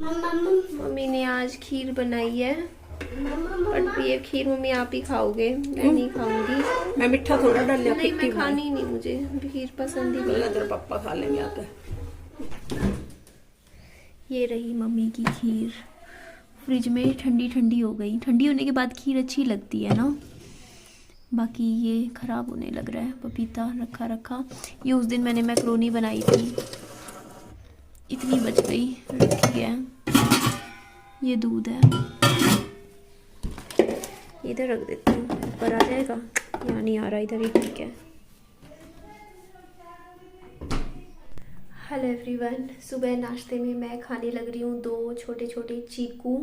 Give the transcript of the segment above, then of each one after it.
Mummy ने आज खीर बनाई है, बट ये खीर मम्मी आप ही खाओगे, मैं नहीं खाऊंगी। मैं मिठा थोड़ा डाल लिया, नहीं, मैं खानी नहीं, मुझे खीर पसंद ही नहीं। तेरे पापा खा लेंगे आके। ये रही मम्मी की खीर, फ्रिज में ठंडी ठंडी हो गई। ठंडी होने के बाद खीर अच्छी लगती है ना। बाकी ये ख़राब होने लग रहा है, पपीता रखा रखा। ये उस दिन मैंने मैक्रोनी बनाई थी, इतनी बच गई, रखी है। ये दूध है, इधर रख देती हूँ, ऊपर आ जाएगा। यहाँ नहीं आ रहा, इधर ही ठीक है। हेलो एवरीवन, सुबह नाश्ते में मैं खाने लग रही हूँ 2 छोटे छोटे चीकू।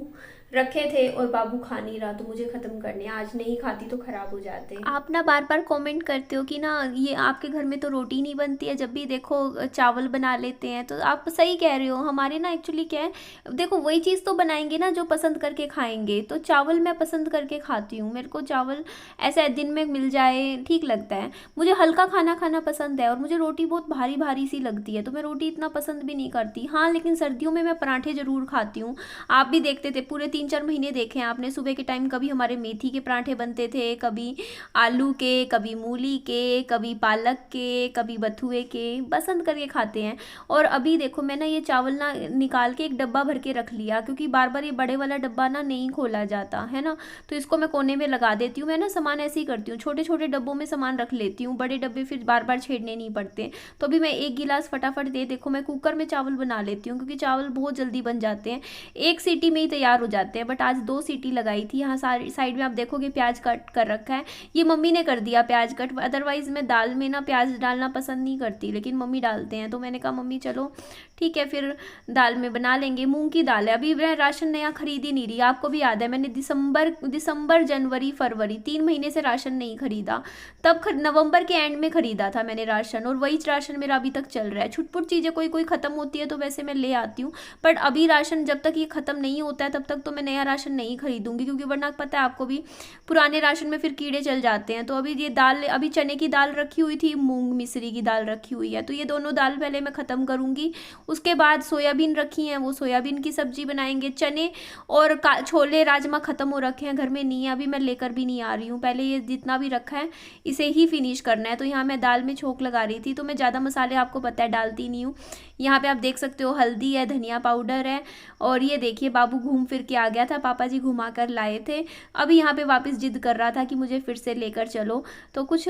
रखे थे और बाबू खा नहीं रहा, तो मुझे ख़त्म करने। आज नहीं खाती तो ख़राब हो जाते। आप ना बार बार कमेंट करते हो कि ना ये आपके घर में तो रोटी नहीं बनती है, जब भी देखो चावल बना लेते हैं। तो आप सही कह रहे हो। हमारे ना एक्चुअली क्या है, देखो वही चीज़ तो बनाएंगे ना जो पसंद करके खाएंगे। तो चावल मैं पसंद करके खाती हूँ, मेरे को चावल ऐसा दिन में मिल जाए ठीक लगता है। मुझे हल्का खाना खाना पसंद है, और मुझे रोटी बहुत भारी भारी सी लगती है, तो मैं रोटी इतना पसंद भी नहीं करती। हाँ, लेकिन सर्दियों में मैं पराठे ज़रूर खाती हूँ। आप भी देखते थे, पूरे 3-4 महीने देखे हैं आपने। सुबह के टाइम कभी हमारे मेथी के पराठे बनते थे, कभी आलू के, कभी मूली के, कभी पालक के, कभी बथुए के, पसंद करके खाते हैं। और अभी देखो मैं ना ये चावल ना निकाल के एक डब्बा भर के रख लिया, क्योंकि बार बार ये बड़े वाला डब्बा ना नहीं खोला जाता है ना। तो इसको मैं कोने में लगा देती हूँ। मैं ना सामान ऐसे ही करती हूँ, छोटे छोटे डब्बों में सामान रख लेती हूँ, बड़े डब्बे फिर बार बार छेड़ने नहीं पड़ते। तो अभी मैं 1 गिलास फटाफट देखो मैं कुकर में चावल बना लेती हूँ, क्योंकि चावल बहुत जल्दी बन जाते हैं, 1 सीटी में ही तैयार हो जाते हैं। बट आज 2 सीटी लगाई थी। यहाँ साइड में आप देखोगे प्याज कट कर रखा है, ये मम्मी ने कर दिया प्याज कट। अदरवाइज मैं दाल में ना प्याज डालना पसंद नहीं करती, लेकिन मम्मी डालते हैं, तो मैंने कहा मम्मी चलो ठीक है, फिर दाल में बना लेंगे। मूंग की दाल है, अभी मैं राशन नया खरीद ही नहीं रही। आपको भी याद है मैंने दिसंबर जनवरी फरवरी 3 महीने से राशन नहीं खरीदा। तब नवंबर के एंड में खरीदा था मैंने राशन, और वही राशन मेरा अभी तक चल रहा है। छुटपुट चीज़ें कोई कोई ख़त्म होती है तो वैसे मैं ले आती हूँ, बट अभी राशन जब तक ये ख़त्म नहीं होता है तब तक तो मैं नया राशन नहीं खरीदूंगी, क्योंकि वरना पता है आपको भी पुराने राशन में फिर कीड़े चल जाते हैं। तो अभी ये दाल, अभी चने की दाल रखी हुई थी, मूंग मिश्री की दाल रखी हुई है, तो ये दोनों दाल पहले मैं ख़त्म करूँगी। उसके बाद सोयाबीन रखी हैं, वो सोयाबीन की सब्जी बनाएंगे। चने और छोले राजमा ख़त्म हो रखे हैं, घर में नहीं है, अभी मैं लेकर भी नहीं आ रही हूँ। पहले ये जितना भी रखा है इसे ही फिनिश करना है। तो यहाँ मैं दाल में छोंक लगा रही थी, तो मैं ज़्यादा मसाले आपको पता है डालती नहीं हूँ। यहाँ पे आप देख सकते हो हल्दी है, धनिया पाउडर है, और ये देखिए बाबू घूम फिर के आ गया था, पापा जी घुमा कर लाए थे। अभी यहाँ पे वापस जिद कर रहा था कि मुझे फिर से लेकर चलो, तो कुछ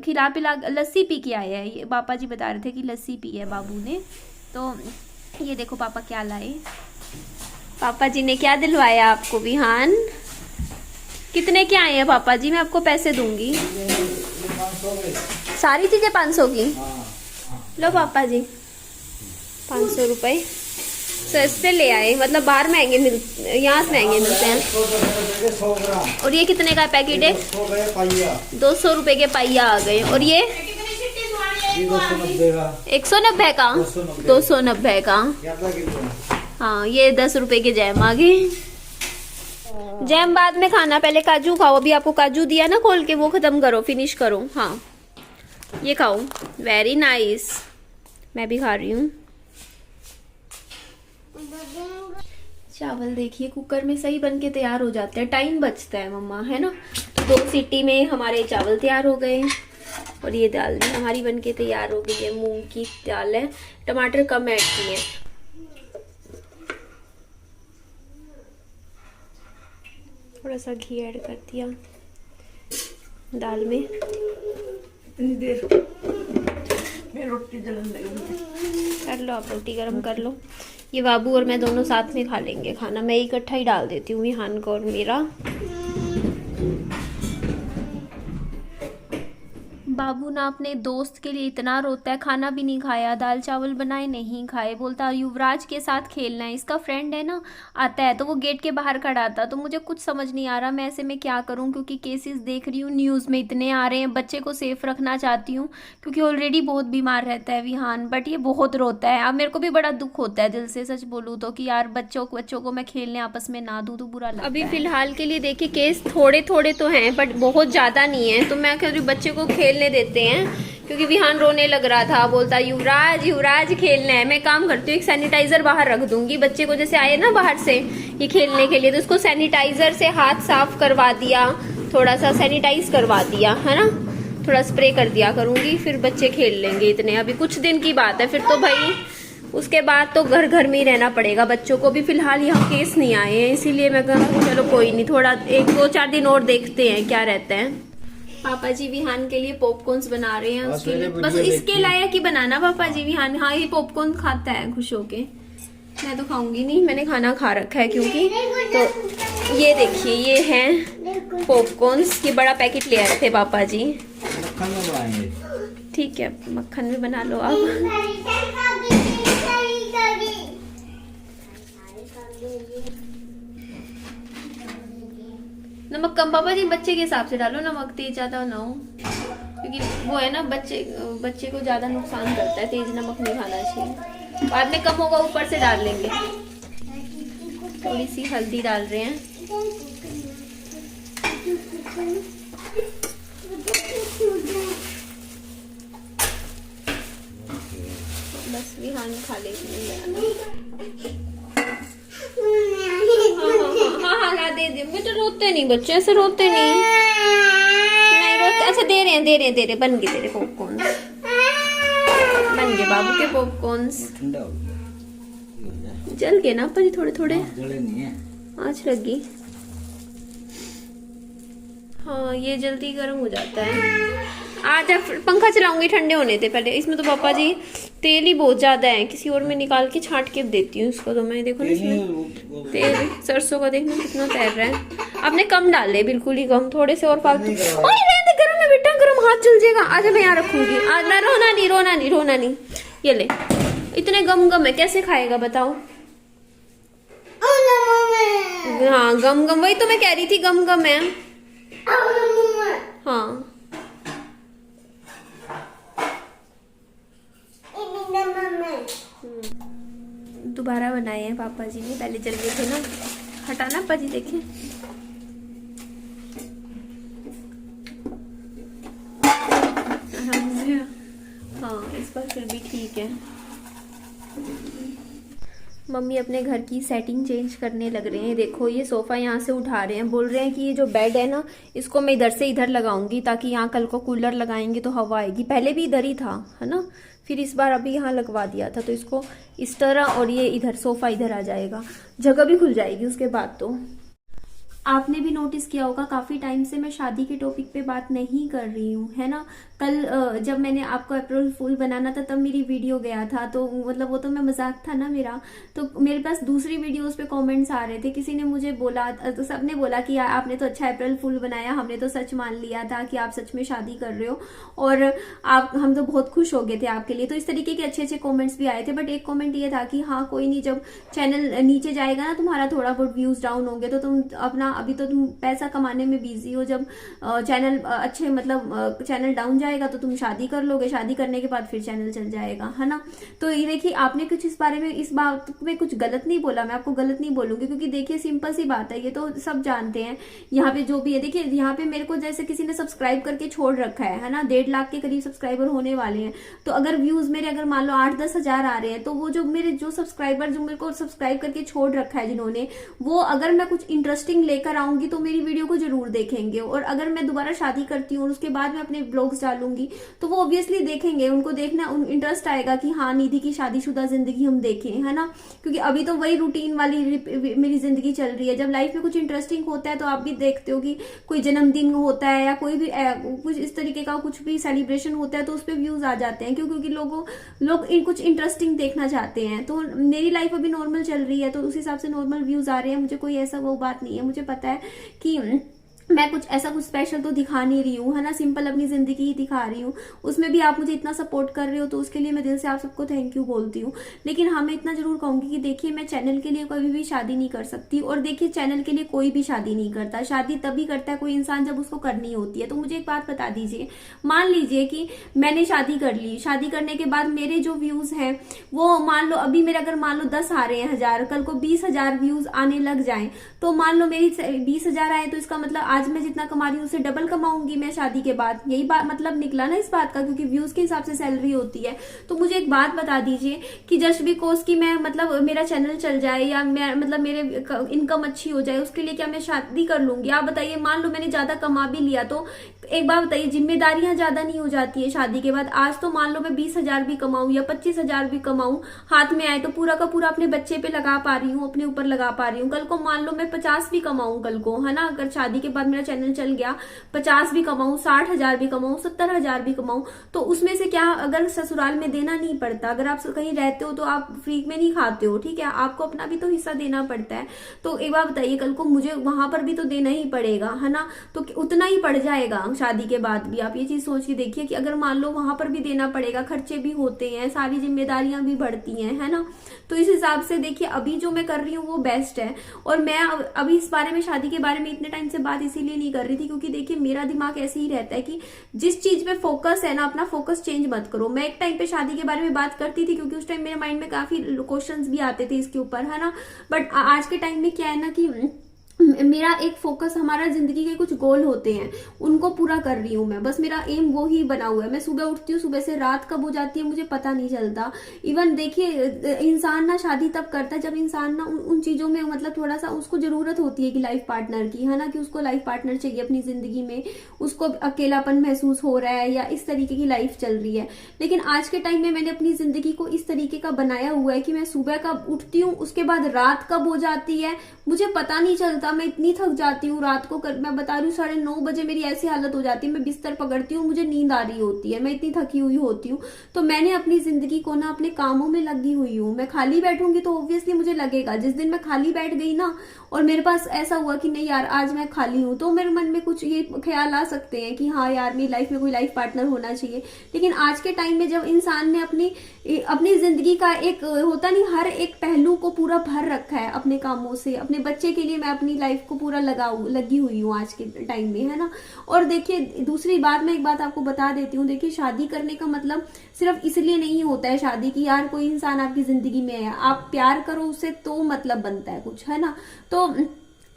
खिला पिला, लस्सी पी के आया है। ये पापा जी बता रहे थे कि लस्सी पी है बाबू ने। तो ये देखो पापा क्या लाए, पापा जी ने क्या दिलवाया आपको विहान? कितने के आए हैं पापा जी? मैं आपको पैसे दूंगी, सारी चीजें 500 की। लो पापा जी 500 रुपये सस्ते ले आए, मतलब बाहर महंगे यहाँ से महंगे मिलते हैं। और ये कितने का पैकेट है? 200 रुपये के पाइया आ गए। और ये 190 का, 290 का। हाँ, ये 10 रुपए के जैम आ गए। जैम बाद में खाना, पहले काजू खाओ। अभी आपको काजू दिया ना खोल के, वो खत्म करो, फिनिश करो। हाँ ये खाओ, वेरी नाइस। मैं भी खा रही हूँ। चावल देखिए कुकर में सही बन के तैयार हो जाते हैं, टाइम बचता है मम्मा, है ना। 2 सीटी में हमारे चावल तैयार हो गए। और ये दाल भी हमारी बनके तैयार हो गई है, मूंग की दाल है। टमाटर कम ऐड किए हैं, थोड़ा सा घी ऐड कर दिया दाल में। इतनी देर मैं रोटी जलन लगी। कर लो आप, रोटी गरम कर लो। ये बाबू और मैं दोनों साथ में खा लेंगे खाना, मैं इकट्ठा ही डाल देती हूँ विहान को और मेरा। बाबू ना अपने दोस्त के लिए इतना रोता है, खाना भी नहीं खाया, दाल चावल बनाए नहीं खाए, बोलता युवराज के साथ खेलना है। इसका फ्रेंड है ना, आता है तो वो गेट के बाहर खड़ा था। तो मुझे कुछ समझ नहीं आ रहा मैं ऐसे में क्या करूं, क्योंकि केसेस देख रही हूँ न्यूज़ में इतने आ रहे हैं। बच्चे को सेफ रखना चाहती हूँ, क्योंकि ऑलरेडी बहुत बीमार रहता है विहान, बट ये बहुत रोता है। अब मेरे को भी बड़ा दुख होता है दिल से, सच बोलूँ तो, कि यार बच्चों को मैं खेलने आपस में ना दूँ तो बुरा लगता है। अभी फिलहाल के लिए देखिए केस थोड़े थोड़े तो हैं, बट बहुत ज़्यादा नहीं है। तो मैं कह रही हूँ बच्चे को खेलने देते हैं, क्योंकि विहान रोने लग रहा था, बोलता युवराज युवराज खेलना है। मैं काम करती हूँ, एक सैनिटाइजर बाहर रख दूंगी बच्चे को, जैसे आए ना बाहर से ये खेलने के लिए, तो उसको सैनिटाइजर से हाथ साफ करवा दिया, थोड़ा सा सैनिटाइज करवा दिया है ना, थोड़ा स्प्रे कर दिया करूंगी, फिर बच्चे खेल लेंगे। इतने अभी कुछ दिन की बात है, फिर तो भाई उसके बाद तो घर घर में ही रहना पड़ेगा बच्चों को भी। फिलहाल यहाँ केस नहीं आए हैं, इसीलिए मैं कहूँ चलो कोई नहीं, थोड़ा 1-2-4 दिन और देखते हैं क्या रहता है। पापा जी विहान के लिए पॉपकॉर्न्स बना रहे हैं, उसके लिए बस इसके लायक ही बनाना पापा जी विहान। हाँ ये पॉपकॉर्न खाता है खुश होके, मैं तो खाऊंगी नहीं, मैंने खाना खा रखा है क्योंकि। तो ये देखिए ये हैं पॉपकॉर्न्स, ये बड़ा पैकेट ले आए थे पापा जी। ठीक है मक्खन में बना लो आप। नमक कम पापा जी, बच्चे के हिसाब से डालो, नमक तेज ज्यादा ना हो, क्योंकि वो है ना बच्चे को ज्यादा नुकसान करता है, तेज नमक नहीं खाना चाहिए। बाद में कम होगा ऊपर से डाल लेंगे। थोड़ी सी हल्दी डाल रहे हैं, बस विहान खा लेंगे। हाँ ला दे दे, बेटा रोते नहीं बच्चे, ऐसे रोते नहीं रोते। अच्छा दे रहे बन गए तेरे पॉपकॉर्न, बन गए बाबू के पॉपकॉर्न्स। जल गए ना पर थोड़े थोड़े, आँच लगी। हाँ ये जल्दी गर्म हो जाता है। आज पंखा चलाऊंगी, ठंडे होने थे पहले। इसमें तो पापा जी तेल ही बहुत ज्यादा है, किसी और में निकाल के छांट के देती हूँ इसको। तो मैं देखो ना इसमें तेल सरसों का देखना कितना तैर रहा है। आपने कम डाले, बिल्कुल ही कम, थोड़े से और फालतू। गरम है बेटा, गरम, हाथ जल जाएगा। आज मैं यहाँ रखूंगी, आज ना, रोना नहीं। ये ले, इतने गम है, कैसे खाएगा बताओ। हाँ गम वही तो मैं कह रही थी, गम है। हाँ दोबारा बनाए हैं पापा जी ने, पहले जल गए थे ना। हटाना पापा जी, देखें हाँ इस बार फिर भी ठीक है। मम्मी अपने घर की सेटिंग चेंज करने लग रहे हैं। देखो ये सोफा यहाँ से उठा रहे हैं, बोल रहे हैं कि ये जो बेड है ना इसको मैं इधर से इधर लगाऊंगी, ताकि यहाँ कल को कूलर लगाएंगे तो हवा आएगी। पहले भी इधर ही था है ना, फिर इस बार अभी यहाँ लगवा दिया था, तो इसको इस तरह, और ये इधर सोफा इधर आ जाएगा, जगह भी खुल जाएगी उसके बाद। तो आपने भी नोटिस किया होगा काफी टाइम से मैं शादी के टॉपिक पे बात नहीं कर रही हूँ, है ना। कल जब मैंने आपको अप्रैल फूल बनाना था तब मेरी वीडियो गया था, तो मतलब वो तो मैं मजाक था ना मेरा। तो मेरे पास दूसरी वीडियोस पे कमेंट्स आ रहे थे, किसी ने मुझे बोला, तो सबने बोला कि आपने तो अच्छा अप्रैल फूल बनाया, हमने तो सच मान लिया था कि आप सच में शादी कर रहे हो, और हम तो बहुत खुश हो गए थे आपके लिए। तो इस तरीके के अच्छे अच्छे कॉमेंट्स भी आए थे। बट एक कॉमेंट ये था कि हाँ कोई नहीं, जब चैनल नीचे जाएगा ना तुम्हारा थोड़ा बहुत व्यूज डाउन होंगे तो तुम अपना, अभी तो तुम पैसा कमाने में बिजी हो, जब चैनल अच्छे मतलब चैनल डाउन जाएगा तो तुम शादी कर लोगे, शादी करने के बाद फिर चैनल चल जाएगा, है ना। तो ये देखिए आपने कुछ इस बारे में, इस बात में कुछ गलत नहीं बोला, मैं आपको गलत नहीं बोलूंगी, क्योंकि देखिए सिंपल सी बात है, ये तो सब जानते हैं। यहाँ पे जो भी है, देखिए यहाँ पे मेरे को जैसे किसी ने सब्सक्राइब करके छोड़ रखा है ना, 1.5 लाख के करीब सब्सक्राइबर होने वाले हैं। तो अगर व्यूज मेरे अगर मान लो 8-10 हजार आ रहे हैं, तो वो जो मेरे जो सब्सक्राइबर जो मेरे को सब्सक्राइब करके छोड़ रखा है जिन्होंने, वो अगर मैं कुछ इंटरेस्टिंग लेकर आऊंगी तो मेरी वीडियो को जरूर देखेंगे। और अगर मैं दोबारा शादी करती हूँ और उसके बाद मैं अपने ब्लॉग्स डालूंगी तो वो ऑब्वियसली देखेंगे, उनको देखना इंटरेस्ट आएगा कि हाँ निधि की शादीशुदा जिंदगी हम देखें, है ना। क्योंकि अभी तो वही रूटीन वाली मेरी जिंदगी चल रही है। जब लाइफ में कुछ इंटरेस्टिंग होता है तो आप भी देखते हो कि कोई जन्मदिन होता है या कोई भी कुछ इस तरीके का कुछ भी सेलिब्रेशन होता है तो उस पर व्यूज आ जाते हैं, क्योंकि लोग कुछ इंटरेस्टिंग देखना चाहते हैं। तो मेरी लाइफ अभी नॉर्मल चल रही है तो उस हिसाब से नॉर्मल व्यूज आ रहे हैं। मुझे कोई ऐसा वो बात नहीं है, मुझे पता है कि मैं कुछ ऐसा कुछ स्पेशल तो दिखा नहीं रही हूँ, है ना, सिंपल अपनी जिंदगी ही दिखा रही हूँ। उसमें भी आप मुझे इतना सपोर्ट कर रहे हो तो उसके लिए मैं दिल से आप सबको थैंक यू बोलती हूँ। लेकिन हाँ मैं इतना जरूर कहूंगी कि देखिए मैं चैनल के लिए कभी भी शादी नहीं कर सकती, और देखिए चैनल के लिए कोई भी शादी नहीं करता। शादी तभी करता है कोई इंसान जब उसको करनी होती है। तो मुझे एक बात बता दीजिए, मान लीजिए कि मैंने शादी कर ली, शादी करने के बाद मेरे जो व्यूज हैं वो मान लो अभी मेरे अगर मान लो 10 आ रहे हैं हजार, कल को 20,000 व्यूज आने लग जाए, तो मान लो मेरी 20,000 आए तो इसका मतलब आज मैं जितना कमा रही हूँ उससे डबल कमाऊंगी मैं शादी के बाद, यही बात मतलब निकला ना इस बात का, क्योंकि व्यूज के हिसाब से सैलरी होती है। तो मुझे एक बात बता दीजिए कि जस्ट बिकॉज कि मैं मतलब मेरा चैनल चल जाए या मैं मतलब मेरे इनकम अच्छी हो जाए उसके लिए क्या मैं शादी कर लूंगी? आप बताइए, मान लो मैंने ज्यादा कमा भी लिया तो एक बात बताइए, जिम्मेदारियां ज्यादा नहीं हो जाती है शादी के बाद? आज तो मान लो मैं 20,000 भी कमाऊं या 25,000 भी कमाऊं, हाथ में आए तो पूरा का पूरा अपने बच्चे पे लगा पा रही हूँ, अपने ऊपर लगा पा रही हूँ। कल को मान लो मैं 50 भी कमाऊं कल को, है ना, अगर शादी के बाद मेरा चैनल चल गया, 50 भी कमाऊं, 60,000 भी कमाऊं, 70,000 भी कमाऊं, तो उसमें से क्या अगर ससुराल में देना नहीं पड़ता? अगर आप कहीं रहते हो तो आप फ्री में नहीं खाते हो, ठीक है, आपको अपना भी तो हिस्सा देना पड़ता है। तो एक बार बताइए, कल को मुझे वहां पर भी तो देना ही पड़ेगा, है ना, तो उतना ही पड़ जाएगा शादी के बाद भी। आप ये चीज सोच के देखिए कि अगर मान लो वहां पर भी देना पड़ेगा, खर्चे भी होते हैं, सारी जिम्मेदारियां भी बढ़ती हैं, है ना। तो इस हिसाब से देखिए अभी जो मैं कर रही हूँ वो बेस्ट है। और मैं अभी इस बारे में, शादी के बारे में इतने टाइम से बात इसीलिए नहीं कर रही थी क्योंकि देखिए मेरा दिमाग ऐसे ही रहता है कि जिस चीज में फोकस है ना, अपना फोकस चेंज मत करो। मैं एक टाइम पे शादी के बारे में बात करती थी क्योंकि उस टाइम मेरे माइंड में काफी क्वेश्चंस भी आते थे इसके ऊपर, है ना। बट आज के टाइम में क्या है ना कि मेरा एक फोकस, हमारा जिंदगी के कुछ गोल होते हैं उनको पूरा कर रही हूँ मैं, बस मेरा एम वो ही बना हुआ है। मैं सुबह उठती हूँ, सुबह से रात कब हो जाती है मुझे पता नहीं चलता। इवन देखिए इंसान ना शादी तब करता है जब इंसान ना उन चीजों में मतलब थोड़ा सा उसको जरूरत होती है कि लाइफ पार्टनर की, है ना, कि उसको लाइफ पार्टनर चाहिए अपनी जिंदगी में, उसको अकेलापन महसूस हो रहा है या इस तरीके की लाइफ चल रही है। लेकिन आज के टाइम में मैंने अपनी जिंदगी को इस तरीके का बनाया हुआ है कि मैं सुबह कब उठती हूँ, उसके बाद रात कब हो जाती है मुझे पता नहीं चलता। मैं इतनी थक जाती हूँ रात को, मैं बता रही हूँ 9:30 बजे मेरी ऐसी हालत हो जाती है, मैं बिस्तर पकड़ती हूँ, मुझे नींद आ रही होती है, मैं इतनी थकी हुई होती हूँ। तो मैंने अपनी जिंदगी को ना अपने कामों में लगी हुई हूँ। मैं खाली बैठूंगी तो ऑब्वियसली मुझे लगेगा, जिस दिन मैं खाली बैठ गई ना और मेरे पास ऐसा हुआ कि नहीं यार आज मैं खाली हूँ, तो मेरे मन में कुछ ये ख्याल आ सकते हैं कि हाँ यार मेरी लाइफ में कोई लाइफ पार्टनर होना चाहिए। लेकिन आज के टाइम में जब इंसान ने अपनी जिंदगी का एक होता नहीं, हर एक पहलू को पूरा भर रखा है अपने कामों से, अपने बच्चे के लिए मैं अपनी लाइफ को पूरा लगी हुई हूँ आज के टाइम में, है ना। और देखिए दूसरी बात, मैं एक बात आपको बता देती हूँ, देखिए शादी करने का मतलब सिर्फ इसलिए नहीं होता है शादी की यार कोई इंसान आपकी जिंदगी में है, आप प्यार करो उससे तो मतलब बनता है कुछ, है ना। तो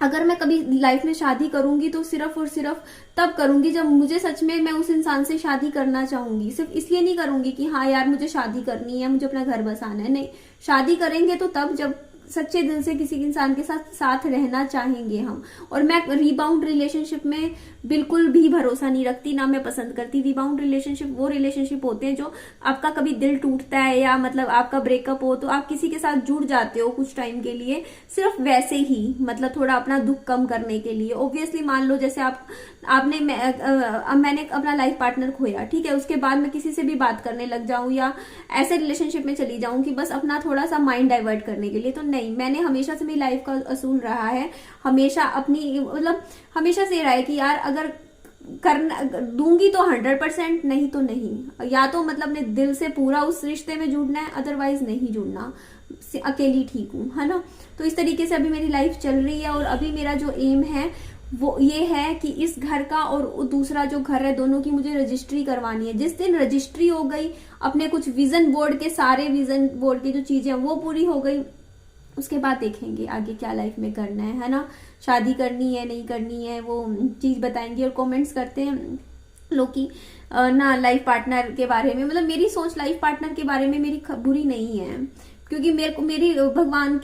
अगर मैं कभी लाइफ में शादी करूंगी तो सिर्फ और सिर्फ तब करूंगी जब मुझे सच में मैं उस इंसान से शादी करना चाहूंगी। सिर्फ इसलिए नहीं करूंगी कि हाँ यार मुझे शादी करनी है, मुझे अपना घर बसाना है, नहीं। शादी करेंगे तो तब जब सच्चे दिल से किसी इंसान के साथ रहना चाहेंगे हम। और मैं रीबाउंड रिलेशनशिप में बिल्कुल भी भरोसा नहीं रखती, ना मैं पसंद करती। रीबाउंड रिलेशनशिप वो रिलेशनशिप होते हैं जो आपका कभी दिल टूटता है या मतलब आपका ब्रेकअप हो तो आप किसी के साथ जुड़ जाते हो कुछ टाइम के लिए, सिर्फ वैसे ही, मतलब थोड़ा अपना दुख कम करने के लिए। ऑब्वियसली मान लो जैसे मैंने अपना लाइफ पार्टनर खोया, ठीक है, उसके बाद मैं किसी से भी बात करने लग जाऊं या ऐसे रिलेशनशिप में चली जाऊं कि बस अपना थोड़ा सा माइंड डाइवर्ट करने के लिए, तो नहीं। मैंने हमेशा से मेरी लाइफ का असूल रहा है, हमेशा अपनी मतलब हमेशा से रहा है कि यार अगर करना दूंगी तो 100%, नहीं तो नहीं। या तो मतलब अपने दिल से पूरा उस रिश्ते में जुड़ना है, अदरवाइज नहीं जुड़ना, अकेली ठीक हूँ, है ना। तो इस तरीके से अभी मेरी लाइफ चल रही है। और अभी मेरा जो एम है वो ये है कि इस घर का और दूसरा जो घर है दोनों की मुझे रजिस्ट्री करवानी है। जिस दिन रजिस्ट्री हो गई, अपने कुछ विजन बोर्ड के सारे विजन बोर्ड की जो चीजें वो पूरी हो गई, उसके बाद देखेंगे आगे क्या लाइफ में करना है ना। शादी करनी है नहीं करनी है वो चीज बताएंगे। और कमेंट्स करते हैं लोग की ना लाइफ पार्टनर के बारे में, मतलब मेरी सोच लाइफ पार्टनर के बारे में मेरी बुरी नहीं है, क्योंकि मेरी भगवान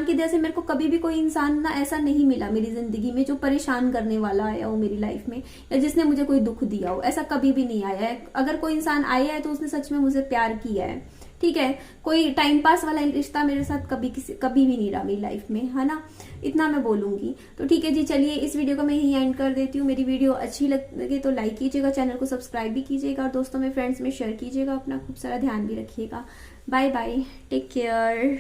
की दया से मेरे को कभी भी कोई इंसान ना ऐसा नहीं मिला मेरी जिंदगी में जो परेशान करने वाला आया हो मेरी लाइफ में, या जिसने मुझे कोई दुख दिया हो, ऐसा कभी भी नहीं आया है। अगर कोई इंसान आया है तो उसने सच में मुझे प्यार किया है, ठीक है। कोई टाइम पास वाला रिश्ता मेरे साथ कभी भी नहीं रहा मेरी लाइफ में, है ना। इतना मैं बोलूंगी। तो ठीक है जी, चलिए इस वीडियो को मैं यही एंड कर देती हूँ। मेरी वीडियो अच्छी लगे तो लाइक कीजिएगा, चैनल को सब्सक्राइब भी कीजिएगा और दोस्तों में फ्रेंड्स में शेयर कीजिएगा। अपना खूब सारा ध्यान भी रखिएगा। Bye bye, take care.